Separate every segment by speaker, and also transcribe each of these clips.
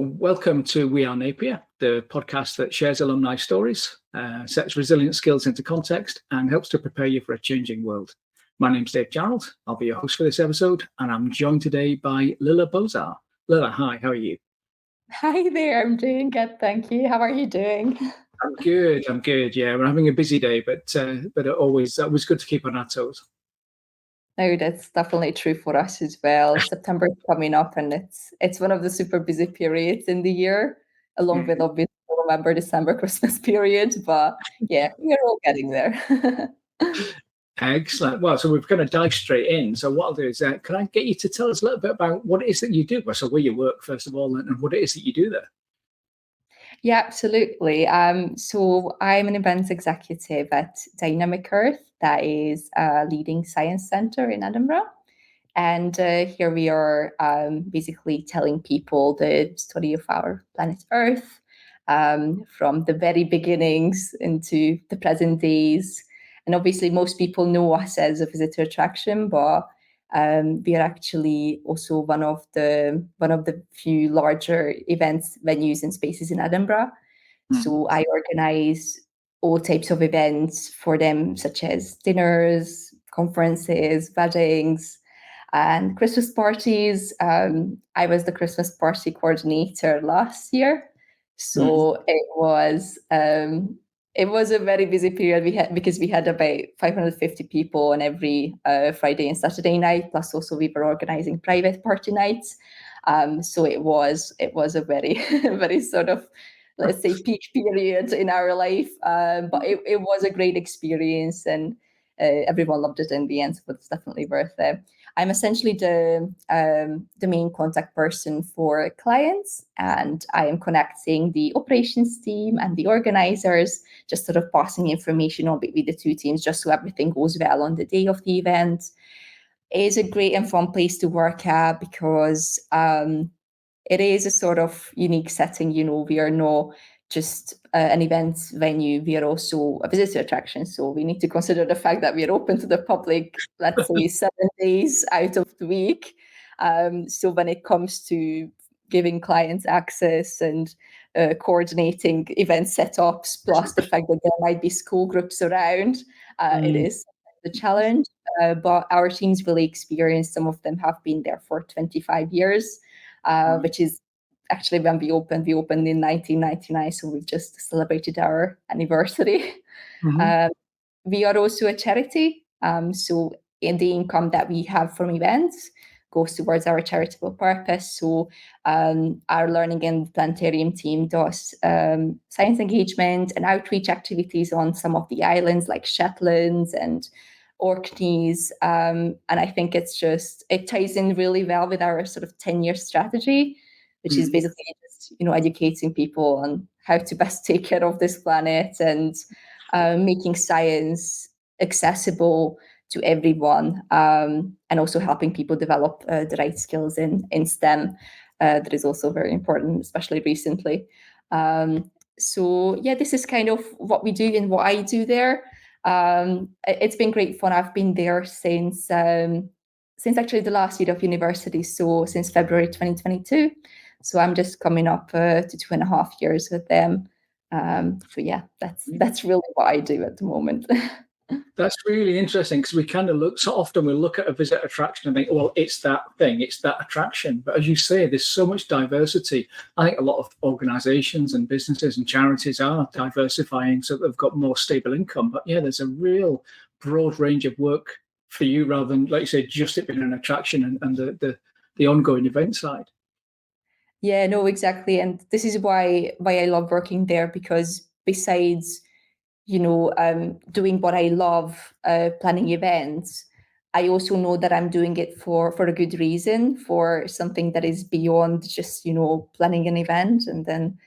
Speaker 1: welcome to We Are Napier, the podcast that shares alumni stories, sets resilient skills into context, and helps to prepare you for a changing world. My name's Dave Jarrold. I'll be your host for this episode, and I'm joined today by Lilla Bozár. Lilla, hi, how are you?
Speaker 2: Hi there, I'm doing good, thank you. How are you doing?
Speaker 1: I'm good. Yeah, we're having a busy day, but always good to keep on our toes.
Speaker 2: No, that's definitely true for us as well. September is coming up, and it's one of the super busy periods in the year, along with obviously November, December, Christmas period. But yeah, we're all getting there.
Speaker 1: Excellent. Well, so we're going to dive straight in. So what I'll do is, can I get you to tell us a little bit about what it is that you do? So where you work, first of all, and what it is that you do there.
Speaker 2: Yeah, absolutely. So I'm an events executive at Dynamic Earth, that is a leading science center in Edinburgh. And here we are basically telling people the story of our planet Earth, from the very beginnings into the present days. And obviously, most people know us as a visitor attraction, but we are actually also one of the few larger events venues and spaces in Edinburgh. So I organize all types of events for them, such as dinners, conferences, weddings, and Christmas parties. I was the Christmas party coordinator last year, so it was a very busy period because we had about 550 people on every Friday and Saturday night. Plus, also we were organizing private party nights. So it was a very very sort of, let's say, peak period in our life. But it was a great experience, and everyone loved it in the end. So it's definitely worth it. I'm essentially the main contact person for clients, and I am connecting the operations team and the organizers, just sort of passing information on between the two teams, just so everything goes well on the day of the event. It is a great and fun place to work at because it is a sort of unique setting. We are not just an event venue, we are also a visitor attraction. So we need to consider the fact that we are open to the public, let's say 7 days out of the week. So when it comes to giving clients access and coordinating event setups, plus the fact that there might be school groups around, it is the challenge. But our team's really experienced. Some of them have been there for 25 years, which is actually when we opened in 1999. So we've just celebrated our anniversary. We are also a charity. So in the income that we have from events goes towards our charitable purpose. So our learning and planetarium team does science engagement and outreach activities on some of the islands like Shetlands and Orkneys. And I think it ties in really well with our sort of 10-year strategy, which is basically just, educating people on how to best take care of this planet and making science accessible to everyone, and also helping people develop the right skills in STEM. That is also very important, especially recently. So yeah, this is kind of what we do and what I do there. It's been great fun. I've been there since actually the last year of university, so since February 2022. So I'm just coming up to 2.5 years with them. So yeah, that's really what I do at the moment.
Speaker 1: That's really interesting because we kind of look, so often we look at a visit attraction and think, well, it's that thing, it's that attraction. But as you say, there's so much diversity. I think a lot of organizations and businesses and charities are diversifying so that they've got more stable income. But yeah, there's a real broad range of work for you rather than, like you say, just it being an attraction and the ongoing event side.
Speaker 2: Yeah, no, exactly. And this is why I love working there, because besides, doing what I love, planning events, I also know that I'm doing it for a good reason, for something that is beyond just, planning an event and then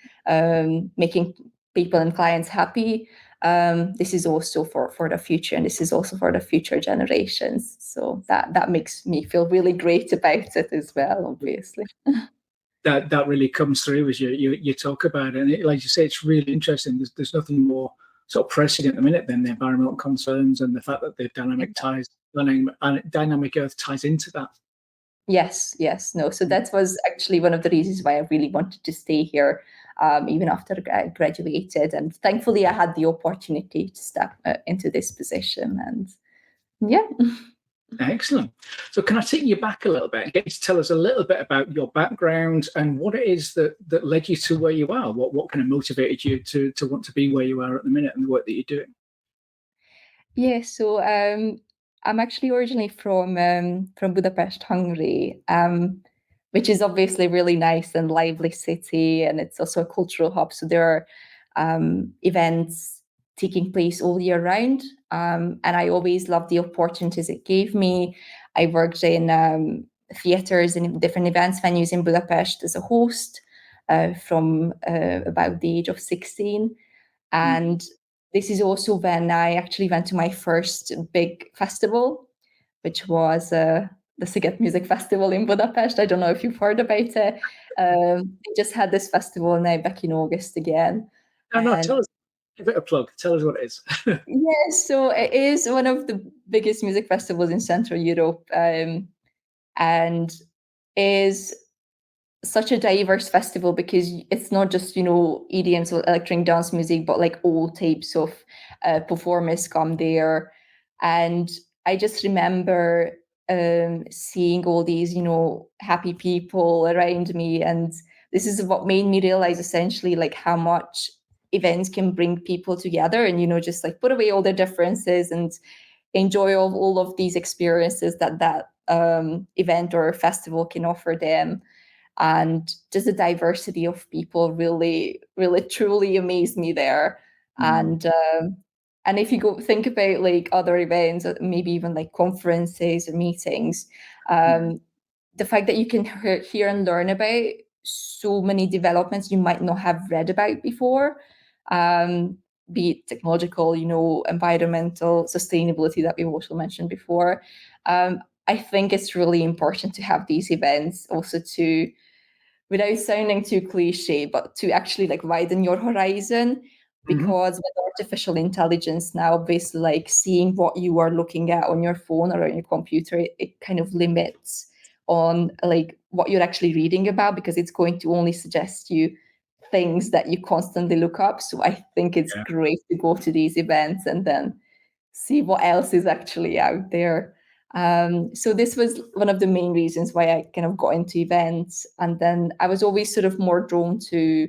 Speaker 2: making people and clients happy. This is also for the future, and this is also for the future generations. So that makes me feel really great about it as well, obviously.
Speaker 1: That really comes through as you talk about it. And like you say, it's really interesting. There's nothing more sort of pressing at the minute than the environmental concerns and the fact that the dynamic Earth ties into that.
Speaker 2: Yes, yes, no. So that was actually one of the reasons why I really wanted to stay here, even after I graduated. And thankfully, I had the opportunity to step into this position. And yeah.
Speaker 1: Excellent. So can I take you back a little bit and get you to tell us a little bit about your background and what it is that led you to where you are? What kind of motivated you to want to be where you are at the minute and the work that you're doing?
Speaker 2: Yeah, so I'm actually originally from Budapest, Hungary, which is obviously a really nice and lively city, and it's also a cultural hub. So there are events taking place all year round, and I always loved the opportunities it gave me. I worked in theatres and different events venues in Budapest as a host from about the age of 16.
Speaker 1: Mm.
Speaker 2: And this is also when I actually went to my first big festival, which was the Sziget Music Festival in Budapest. I don't know if you've heard about it. They just had this festival now back in August again.
Speaker 1: No, no,
Speaker 2: And
Speaker 1: tell us, give it a plug. Tell us what it is.
Speaker 2: yes, so it is one of the biggest music festivals in Central Europe, and is such a diverse festival because it's not just EDM, so electronic dance music, but like all types of performers come there. And I just remember seeing all these happy people around me, and this is what made me realize essentially like how much events can bring people together, and just like put away all their differences and enjoy all of these experiences that event or festival can offer them. And just the diversity of people really really truly amazed me there.
Speaker 1: Mm.
Speaker 2: And if you go think about like other events, maybe even like conferences or meetings,
Speaker 1: Yeah.
Speaker 2: the fact that you can hear and learn about so many developments you might not have read about before, um, be it technological, environmental, sustainability that we've also mentioned before. I think it's really important to have these events also to, without sounding too cliche, but to actually like widen your horizon.
Speaker 1: Mhm.
Speaker 2: Because with artificial intelligence now, obviously, like seeing what you are looking at on your phone or on your computer, it kind of limits on like what you're actually reading about, because it's going to only suggest you things that you constantly look up. So I think it's
Speaker 1: Yeah.
Speaker 2: great to go to these events and then see what else is actually out there. So this was one of the main reasons why I kind of got into events. And then I was always sort of more drawn to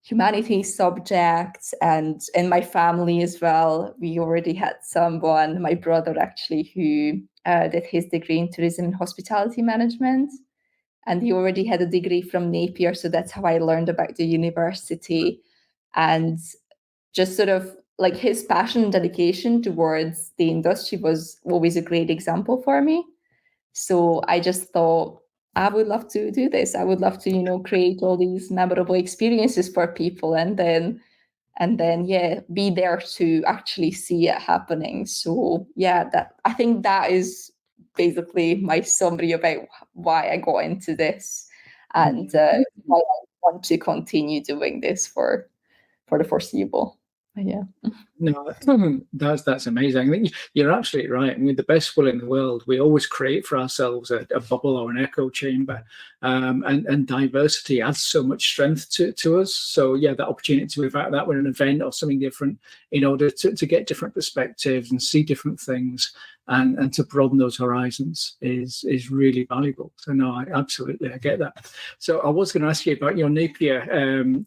Speaker 2: humanities subjects, and in my family as well. We already had someone, my brother actually, who did his degree in tourism and hospitality management. And he already had a degree from Napier. So that's how I learned about the university. And just sort of like his passion and dedication towards the industry was always a great example for me. So I just thought I would love to do this. I would love to, create all these memorable experiences for people, and then yeah, be there to actually see it happening. So yeah, that I think that is basically my summary about why I got into this, and
Speaker 1: Mm.
Speaker 2: why I want to continue doing this for the foreseeable. Yeah.
Speaker 1: No, that's amazing. I think you're absolutely right. And with the best will in the world, we always create for ourselves a bubble or an echo chamber, and diversity adds so much strength to us. So yeah, that opportunity to invite that with an event or something different in order to get different perspectives and see different things and to broaden those horizons is really valuable. So no, I get that. So I was going to ask you about your Napier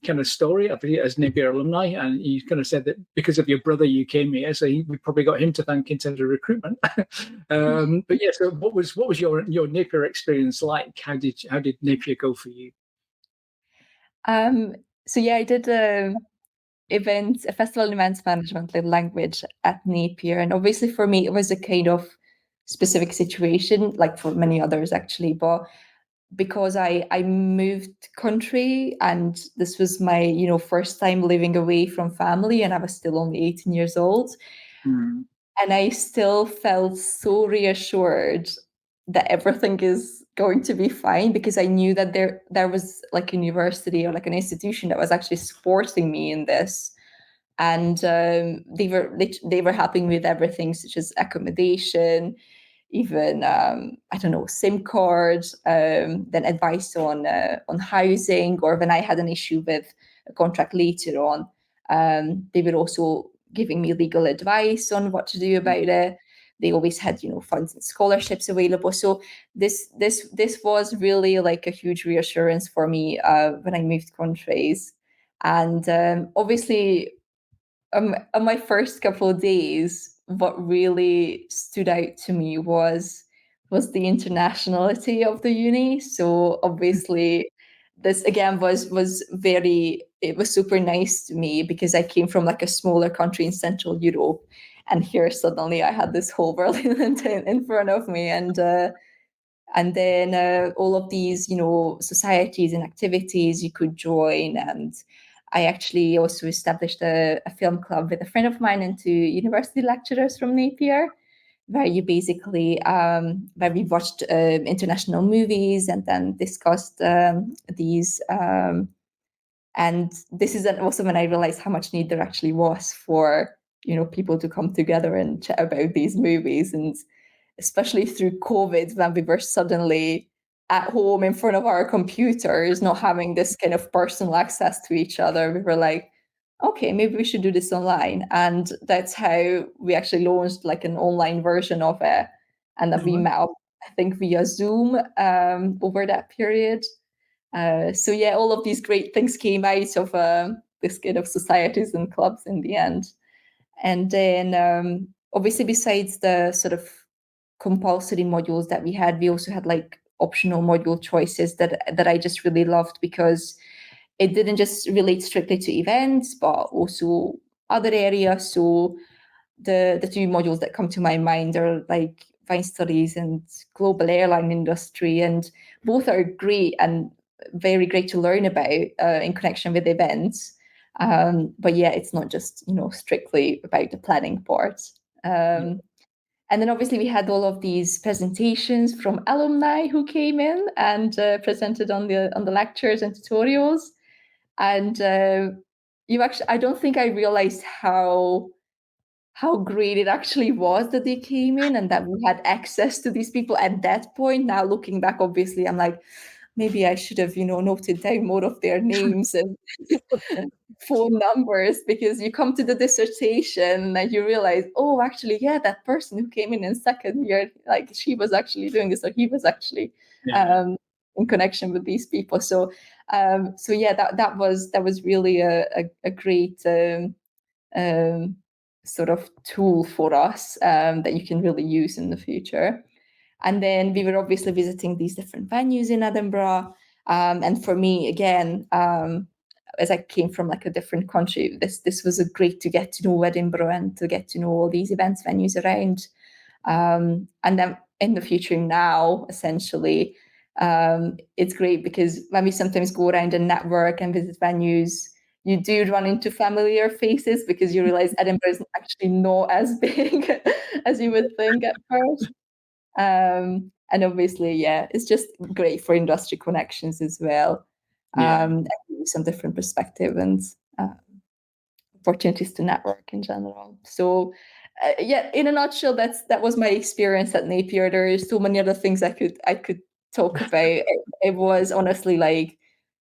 Speaker 1: kind of story. I believe as Napier alumni, and you kind of said that because of your brother you came here, so we probably got him to thank in terms of recruitment. But yeah, so what was your Napier experience like? How did Napier go for you?
Speaker 2: Um, so yeah, I did a festival and events management language at Napier, and obviously for me it was a kind of specific situation, like for many others actually, but because I moved country, and this was my first time living away from family, and I was still only 18 years old.
Speaker 1: Mm.
Speaker 2: And I still felt so reassured that everything is going to be fine, because I knew that there was like a university or like an institution that was actually supporting me in this. And they were helping me with everything such as accommodation, even I don't know, SIM cards, then advice on housing, or when I had an issue with a contract later on, they were also giving me legal advice on what to do about it. They always had, funds and scholarships available. So this was really like a huge reassurance for me when I moved countries. And obviously, on my first couple of days, what really stood out to me was the internationality of the uni. So obviously, this again was it was super nice to me, because I came from like a smaller country in Central Europe, and here suddenly I had this whole world in front of me, and then all of these, societies and activities you could join. And I actually also established a film club with a friend of mine and two university lecturers from Napier, where you basically where we watched international movies and then discussed these. And this is also when I realized how much need there actually was for people to come together and chat about these movies. And especially through COVID, when we were suddenly at home in front of our computers, not having this kind of personal access to each other, we were like, okay, maybe we should do this online. And that's how we actually launched like an online version of it. And then we met up, I think, via Zoom over that period. So yeah, all of these great things came out of this kind of societies and clubs in the end. And then obviously, besides the sort of compulsory modules that we had, we also had like optional module choices that I just really loved, because it didn't just relate strictly to events, but also other areas. So the two modules that come to my mind are like wine studies and global airline industry, and both are great and very great to learn about in connection with events. But yeah, it's not just strictly about the planning part. And then obviously we had all of these presentations from alumni who came in and presented on the lectures and tutorials. And I don't think I realized how great it actually was that they came in and that we had access to these people at that point. Now looking back, obviously, I'm like, maybe I should have, noted down more of their names and phone numbers, because you come to the dissertation and you realize, oh, actually, yeah, that person who came in second year, like she was actually doing this, or he was actually in connection with these people. So yeah, that was really a great sort of tool for us that you can really use in the future. And then we were obviously visiting these different venues in Edinburgh. And for me, again, as I came from like a different country, this was a great to get to know Edinburgh and to get to know all these events venues around. And then in the future now, essentially, it's great because when we sometimes go around and network and visit venues, you do run into familiar faces, because you realize Edinburgh is actually not as big as you would think at first. And obviously, yeah, it's just great for industry connections as well. And some different perspective and opportunities to network in general. So yeah, in a nutshell, that was my experience at Napier. There are so many other things I could talk about. It was honestly like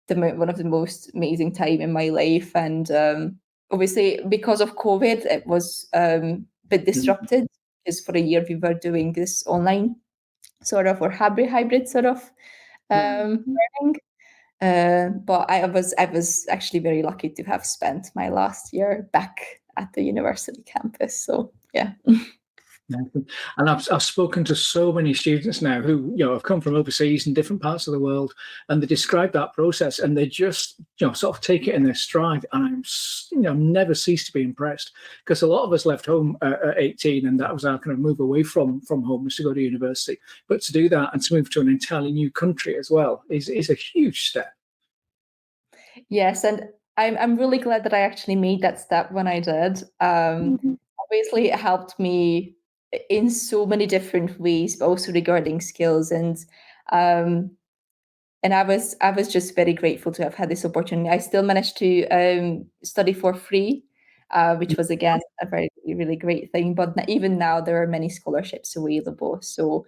Speaker 2: one of the most amazing time in my life. And obviously, because of COVID, it was a bit disrupted, because for a year we were doing this online sort of, or hybrid sort of learning. But I was actually very lucky to have spent my last year back at the university campus. So yeah.
Speaker 1: And I've spoken to so many students now who have come from overseas in different parts of the world, and they describe that process, and they just sort of take it in their stride. And I'm never cease to be impressed, because a lot of us left home at 18, and that was our kind of move away from home, was to go to university. But to do that and to move to an entirely new country as well is a huge step.
Speaker 2: Yes, and I'm really glad that I actually made that step when I did. Obviously, it helped me in so many different ways, but also regarding skills. And I was just very grateful to have had this opportunity. I still managed to study for free which was again a very really great thing. But even now there are many scholarships available, so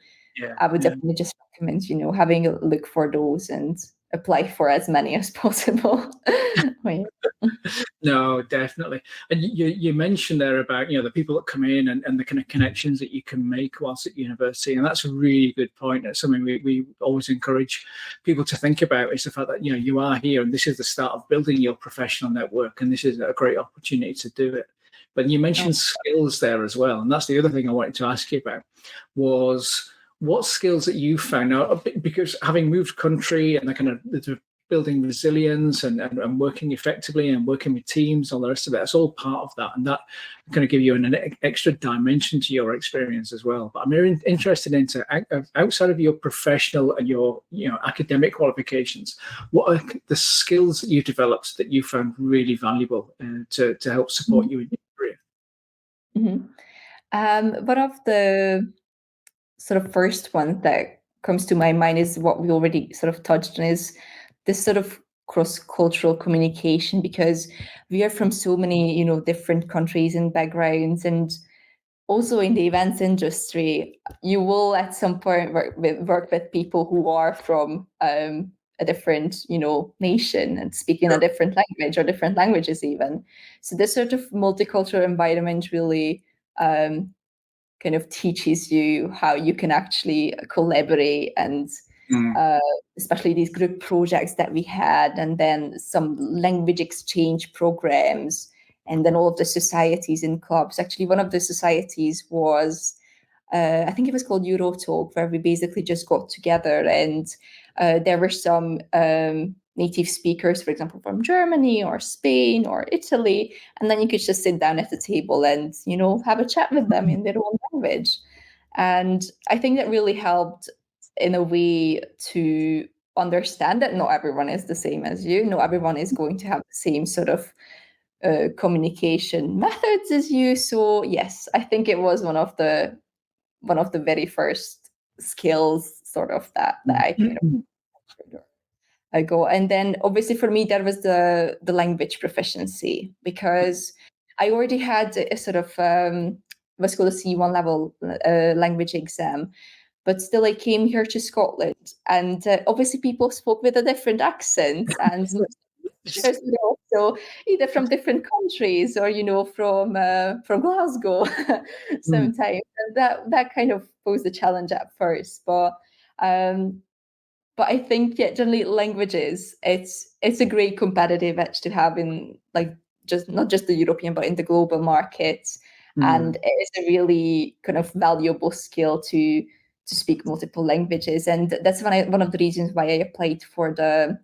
Speaker 2: I would definitely just recommend having a look for those and apply for as many as possible.
Speaker 1: No, definitely. And you mentioned there about the people that come in and the kind of connections that you can make whilst at university, and that's a really good point. It's something we always encourage people to think about, is the fact that you are here and this is the start of building your professional network, and this is a great opportunity to do it. But you mentioned skills there as well, and that's the other thing I wanted to ask you about was what skills that you found out, because having moved country and the building resilience and working effectively and working with teams, all the rest of it, that's all part of that. And that kind of give you an extra dimension to your experience as well. But I'm very interested into outside of your professional and your academic qualifications, what are the skills that you developed that you found really valuable to help support you in your career?
Speaker 2: One of the sort of first one that comes to my mind is what we already sort of touched on, is this sort of cross-cultural communication, because we are from so many different countries and backgrounds, and also in the events industry you will at some point work with people who are from a different nation and speaking a different language or different languages even. So this sort of multicultural environment really kind of teaches you how you can actually collaborate, and especially these group projects that we had, and then some language exchange programs, and then all of the societies and clubs. Actually, one of the societies was, I think it was called Eurotalk, where we basically just got together, and there were some native speakers, for example, from Germany or Spain or Italy, and then you could just sit down at the table and have a chat with them in their own language. And I think that really helped in a way to understand that not everyone is the same as you. Not everyone is going to have the same sort of communication methods as you. So yes, I think it was one of the very first skills sort of that I kind of I go. And then obviously for me that was the language proficiency, because I already had a sort of what's called a C1 level language exam, but still I came here to Scotland, and obviously people spoke with a different accent, and also either from different countries or from Glasgow sometimes. And that kind of posed a challenge at first, but I think generally languages, it's a great competitive edge to have in just not just the European but in the global markets. And it's a really kind of valuable skill to speak multiple languages. And that's one of the reasons why I applied for the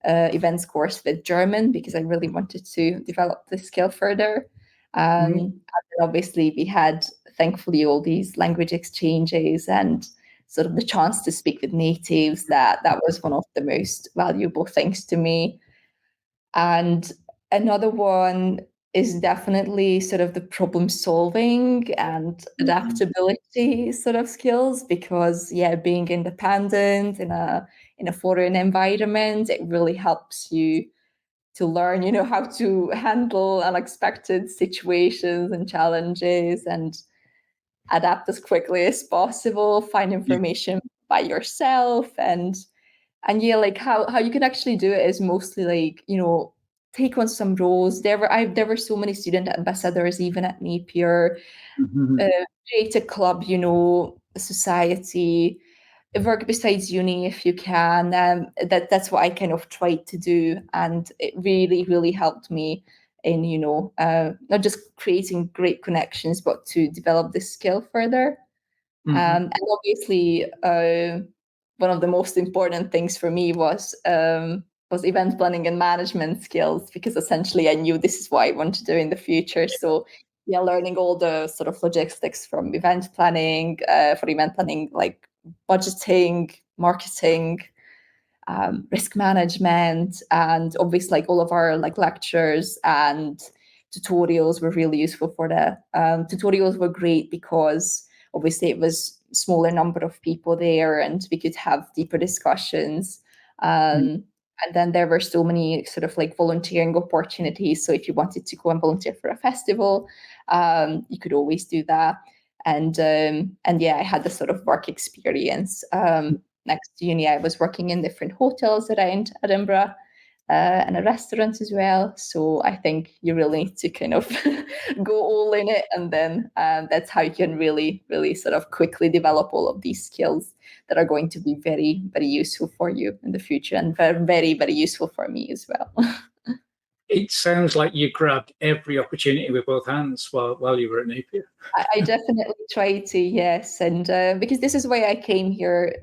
Speaker 2: events course with German, because I really wanted to develop this skill further. And then obviously we had, thankfully, all these language exchanges and sort of the chance to speak with natives. That was one of the most valuable things to me. And another one is definitely sort of the problem solving and adaptability sort of skills, because being independent in a foreign environment, it really helps you to learn how to handle unexpected situations and challenges and adapt as quickly as possible, find information by yourself, and like how you can actually do it is mostly like take on some roles. There were so many student ambassadors even at Napier. Create a club, a society, work besides uni if you can. That's what I kind of tried to do, and it really, really helped me in not just creating great connections, but to develop this skill further. And obviously, one of the most important things for me was event planning and management skills, because essentially I knew this is what I want to do in the future. So learning all the sort of logistics from event planning, like budgeting, marketing, risk management, and obviously like all of our like lectures and tutorials were really useful for that. Tutorials were great because obviously it was smaller number of people there and we could have deeper discussions. And And then there were so many sort of like volunteering opportunities. So if you wanted to go and volunteer for a festival, you could always do that. And yeah, I had this sort of work experience. Next to uni, I was working in different hotels around Edinburgh, and a restaurant as well. So I think you really need to kind of go all in it, and then that's how you can really, really sort of quickly develop all of these skills that are going to be very, very useful for you in the future, and very, very, very useful for me as well.
Speaker 1: It sounds like you grabbed every opportunity with both hands while you were at Napier.
Speaker 2: I definitely try to, yes, and because this is why I came here.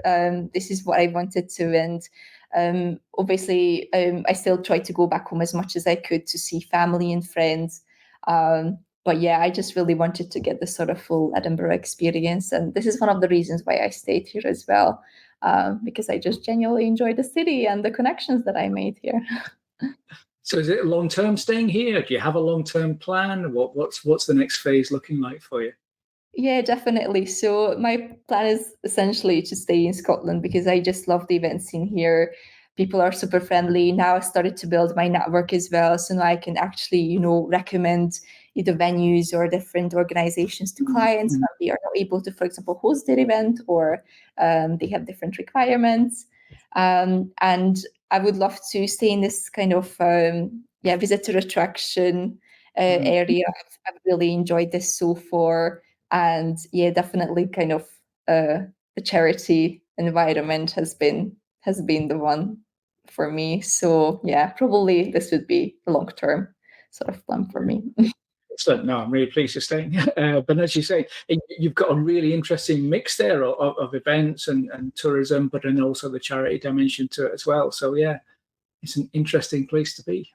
Speaker 2: This is what I wanted to, and obviously, I still try to go back home as much as I could to see family and friends. But yeah, I just really wanted to get the sort of full Edinburgh experience, and this is one of the reasons why I stayed here as well, because I just genuinely enjoy the city and the connections that I made here.
Speaker 1: So is it long-term staying here? Do you have a long-term plan? What's the next phase looking like for you?
Speaker 2: Yeah, definitely. So my plan is essentially to stay in Scotland because I just love the event scene here. People are super friendly. Now I started to build my network as well. So now I can actually, recommend either venues or different organizations to clients when they are not able to, for example, host their event, or they have different requirements. And I would love to stay in this kind of visitor attraction area. I've really enjoyed this so far. And yeah, definitely kind of the charity environment has been the one for me. So yeah, probably this would be a long-term sort of plan for me.
Speaker 1: Excellent. No, I'm really pleased you're staying. But as you say, you've got a really interesting mix there of events and tourism, but then also the charity dimension to it as well. So yeah, it's an interesting place to be.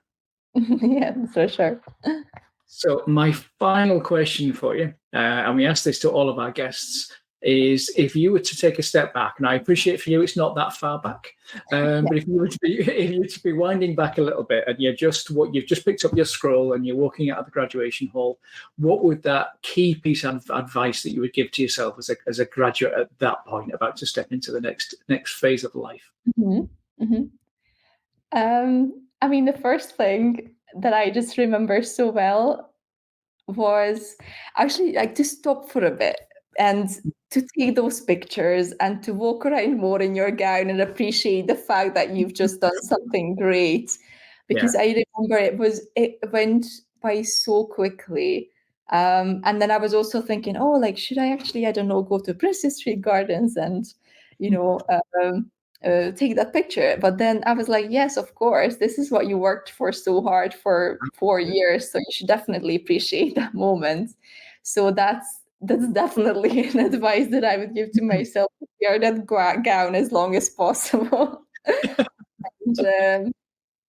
Speaker 2: Yeah, for sure.
Speaker 1: So my final question for you, and we ask this to all of our guests, is if you were to take a step back, and I appreciate for you it's not that far back, but if you were to be winding back a little bit, and you've just picked up your scroll and you're walking out of the graduation hall, what would that key piece of advice that you would give to yourself as a graduate at that point, about to step into the next phase of life?
Speaker 2: Mm-hmm. Mm-hmm. I mean, the first thing that I just remember so well was actually like to stop for a bit and to take those pictures and to walk around more in your gown and appreciate the fact that you've just done something great. Because I remember it went by so quickly. And then I was also thinking, oh, like, should I actually, I don't know, go to Princess Street Gardens and, you know, take that picture? But then I was like, yes, of course, this is what you worked for so hard for 4 years, so you should definitely appreciate that moment. So that's definitely an advice that I would give to myself: wear that gown as long as possible. and,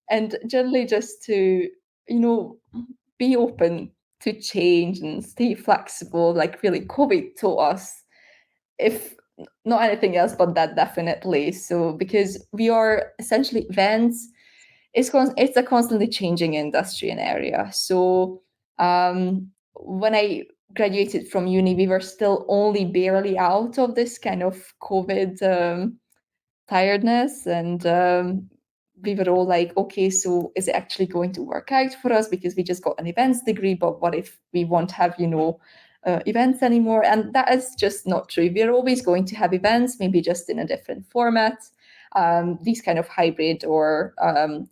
Speaker 2: and generally just to, be open to change and stay flexible. Like, really, COVID taught us, if not anything else, but that definitely. So because we are essentially events, it's a constantly changing industry and area. So when I graduated from uni, we were still only barely out of this kind of COVID tiredness, and we were all like, okay, so is it actually going to work out for us? Because we just got an events degree, but what if we won't have, events anymore? And that is just not true. We're always going to have events, maybe just in a different format. These kind of hybrid or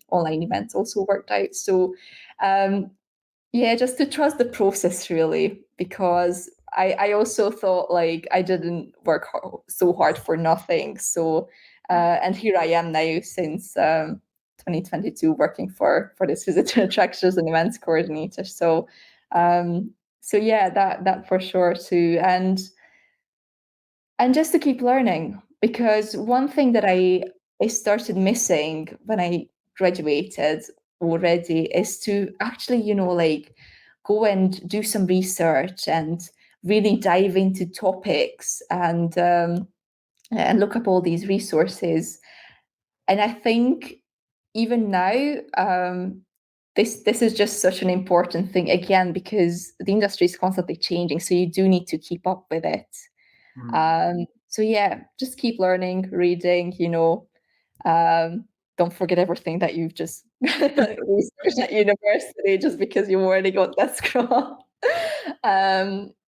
Speaker 2: online events also worked out. So yeah, just to trust the process, really, because I also thought, like, I didn't work so hard for nothing. So and here I am now since 2022, working for this visitor attractions and events coordinator. So so yeah, that for sure too. And just to keep learning, because one thing that I started missing when I graduated already is to actually, like, go and do some research and really dive into topics and look up all these resources. And I think even now, this is just such an important thing, again, because the industry is constantly changing, so you do need to keep up with it. So yeah, just keep learning, reading, um, don't forget everything that you've just researched at university just because you already got that scroll.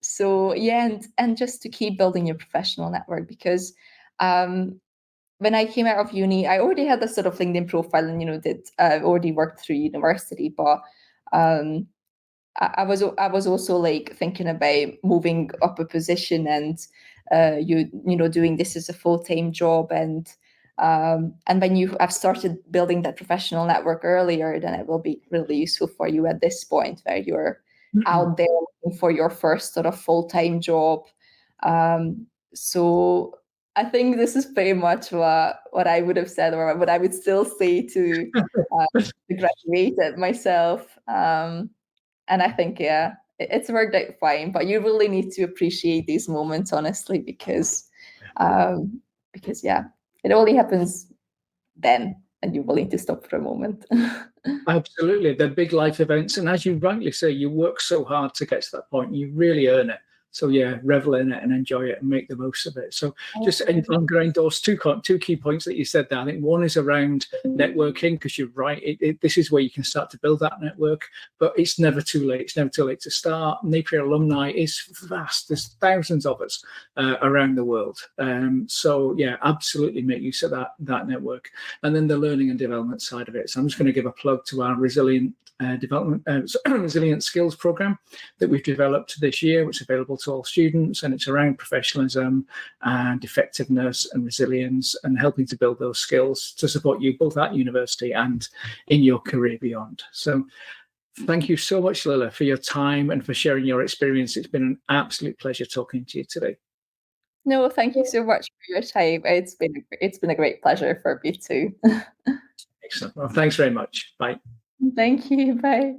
Speaker 2: So yeah, and just to keep building your professional network, because when I came out of uni, I already had a sort of LinkedIn profile and, did already worked through university, but I was also like thinking about moving up a position and doing this as a full-time job, and when you have started building that professional network earlier, then it will be really useful for you at this point where you're out there looking for your first sort of full-time job. So I think this is pretty much what I would have said, or what I would still say to graduated myself. And I think, yeah, it's worked out fine, but you really need to appreciate these moments, honestly, because yeah, it only happens then, and you will need to stop for a moment.
Speaker 1: Absolutely. They're big life events. And as you rightly say, you work so hard to get to that point. You really earn it. So yeah, revel in it and enjoy it and make the most of it. So just I'm going to endorse two key points that you said there. I think one is around networking, because you're right. This is where you can start to build that network, but it's never too late. It's never too late to start. Napier Alumni is vast. There's thousands of us around the world. So yeah, absolutely make use of that network. And then the learning and development side of it. So I'm just going to give a plug to our resilient skills program that we've developed this year, which is available to all students, and it's around professionalism and effectiveness and resilience and helping to build those skills to support you both at university and in your career beyond. So thank you so much, Lilla, for your time and for sharing your experience. It's been an absolute pleasure talking to you today.
Speaker 2: No, thank you so much for your time. It's been a great pleasure for me too.
Speaker 1: Excellent. Well, thanks very much. Bye.
Speaker 2: Thank you. Bye.